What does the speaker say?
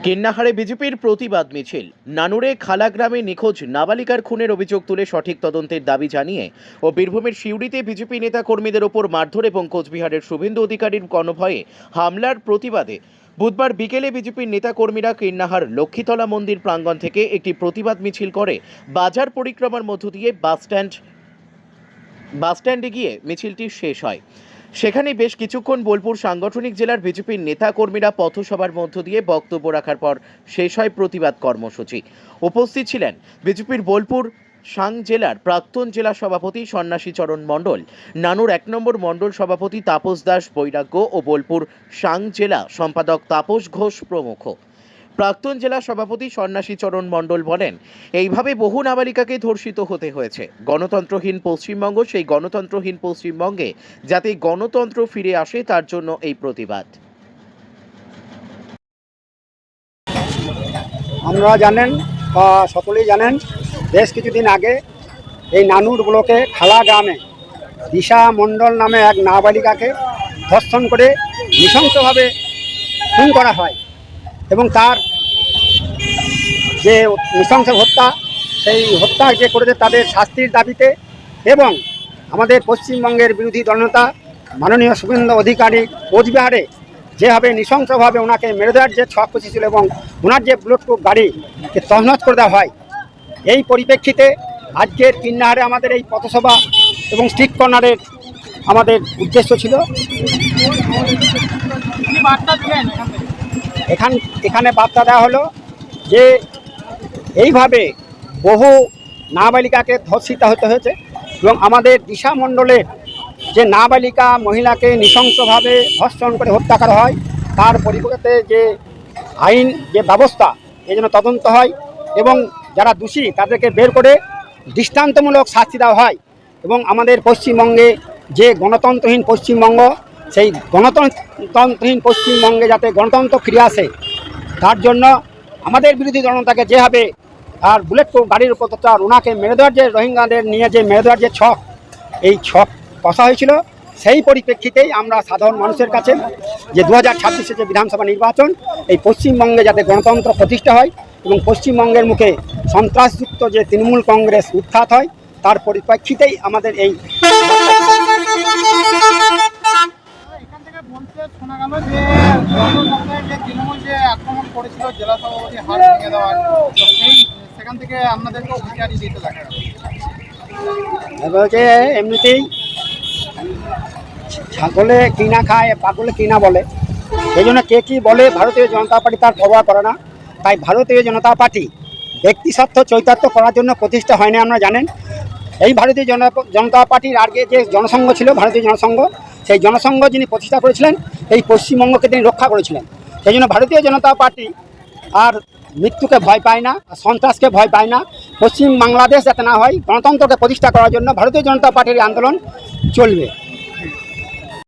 কিন্নাহারে বিজেপির প্রতিবাদ মিছিল। নানুরে খালাগ্রামে নিখোঁজ নাবালিকার খুনের অভিযোগ তুলে সঠিক তদন্তের দাবি জানিয়ে ও বীরভূমের সিউড়িতে বিজেপি নেতা কর্মীদের ওপর মারধর এবং কোচবিহারের শুভেন্দু অধিকারীর গণভয়ে হামলার প্রতিবাদে বুধবার বিকেলে বিজেপির নেতা কর্মীরা কিন্নাহার লক্ষ্মীতলা মন্দির প্রাঙ্গণ থেকে একটি প্রতিবাদ মিছিল করে বাজার পরিক্রমার মধ্য দিয়ে বাসস্ট্যান্ডে গিয়ে মিছিলটি শেষ হয়। সেখানে বেশ কিছুক্ষণ বোলপুর সাংগঠনিক জেলার বিজেপির নেতা কর্মীরা পথসভার মধ্য দিয়ে বক্তব্য রাখার পর শেষ হয় প্রতিবাদ কর্মসূচি। উপস্থিত ছিলেন বিজেপির বোলপুর সাং জেলার প্রাক্তন জেলা সভাপতি সন্ন্যাসী চরণ মণ্ডল, নানুর ১ নম্বর মণ্ডল সভাপতি তাপস দাস বৈরাগ্য ও বোলপুর সাং জেলা সম্পাদক তাপস ঘোষ প্রমুখ। প্রাক্তন জেলা সভাপতি সন্ন্যাসী চরণ মণ্ডল বলেন, এইভাবে বহু নাবালিকাকে ধর্ষিত হতে হয়েছে। গণতন্ত্রহীন পশ্চিমবঙ্গ, সেই গণতন্ত্রহীন পশ্চিমবঙ্গে যাতে গণতন্ত্র ফিরে আসে তার জন্য এই প্রতিবাদ। আপনারা জানেন বা সকলেই জানেন, বেশ কিছুদিন আগে এই নানুর ব্লকে খালা গ্রামে দিশা মণ্ডল নামে এক নাবালিকাকে ধর্ষণ করে নৃশংসভাবে খুন করা হয় এবং তার যে নৃশংস হত্যা, সেই হত্যা যে করেছে তাদের শাস্তির দাবিতে এবং আমাদের পশ্চিমবঙ্গের বিরোধী দলনেতা মাননীয় শুভেন্দু অধিকারী কোচবিহারে যেভাবে নৃশংসভাবে ওনাকে মেরে দেওয়ার যে ছক কষেছিল এবং ওনার যে বুলেট প্রুফ গাড়িকে তছনছ করে দেওয়া হয়, এই পরিপ্রেক্ষিতে আজকের কিন্নাহারে আমাদের এই পথসভা এবং স্ট্রিট কর্নারের আমাদের উদ্দেশ্য ছিল। এখানে বার্তা দেওয়া হলো যে এইভাবে বহু নাবালিকাকে ধর্ষিত হতে হয়েছে এবং আমাদের দিশা মণ্ডলের যে নাবালিকা মহিলাকে নৃশংসভাবে ধর্ষণ করে হত্যা করা হয় তার পরিপ্রেক্ষিতে যে আইন যে ব্যবস্থা এই জন্য তদন্ত হয় এবং যারা দোষী তাদেরকে বের করে দৃষ্টান্তমূলক শাস্তি দেওয়া হয় এবং আমাদের পশ্চিমবঙ্গে যে গণতন্ত্রহীন পশ্চিমবঙ্গ, সেই গণতন্ত্রহীন পশ্চিমবঙ্গে যাতে গণতন্ত্র ফিরে আসে তার জন্য আমাদের বিরোধী জনতাকে যেভাবে আর বুলেট প্রুফ গাড়ির উপর তার ওনাকে মেরে দেওয়ার যে রোহিঙ্গাদের নিয়ে যে মেরে দেওয়ার যে ছক, এই ছক কষা হয়েছিল, সেই পরিপ্রেক্ষিতেই আমরা সাধারণ মানুষের কাছে যে 2026-এ যে বিধানসভা নির্বাচন, এই পশ্চিমবঙ্গে যাতে গণতন্ত্র প্রতিষ্ঠা হয় এবং পশ্চিমবঙ্গের মুখে সন্ত্রাসযুক্ত যে তৃণমূল কংগ্রেস উৎখাত হয়, তার পরিপ্রেক্ষিতেই আমাদের এই শোনা গেল যে তৃণমূল যে আক্রমণ করেছিল জেলা সভাপতি হাত ভেঙে দেওয়ার, সেখান থেকে আপনাদেরকে হুঁশিয়ারি দিতে দেখা বলছে এমনিতেই ছাগলে কিনা খায়, পাগলে কিনা বলে। সেই জন্য কে কী বলে ভারতীয় জনতা পার্টি তার পরোয়া করে না। তাই ভারতীয় জনতা পার্টি ব্যক্তিস্বার্থ চৈতার্থ করার জন্য প্রতিষ্ঠা হয়নি। আপনারা জানেন, এই ভারতীয় জনতা পার্টির আগে যে জনসংঘ ছিল, ভারতীয় জনসংঘ, সেই জনসংঘ যিনি প্রতিষ্ঠা করেছিলেন এই পশ্চিমবঙ্গকে তিনি রক্ষা করেছিলেন। সেই জন্য ভারতীয় জনতা পার্টি আর মৃত্যুকে ভয় পায় না, সন্ত্রাসকে ভয় পায় না। পশ্চিম বাংলাদেশ যাতে না হয়, গণতন্ত্রকে প্রতিষ্ঠা করার জন্য ভারতীয় জনতা পার্টির আন্দোলন চলবে।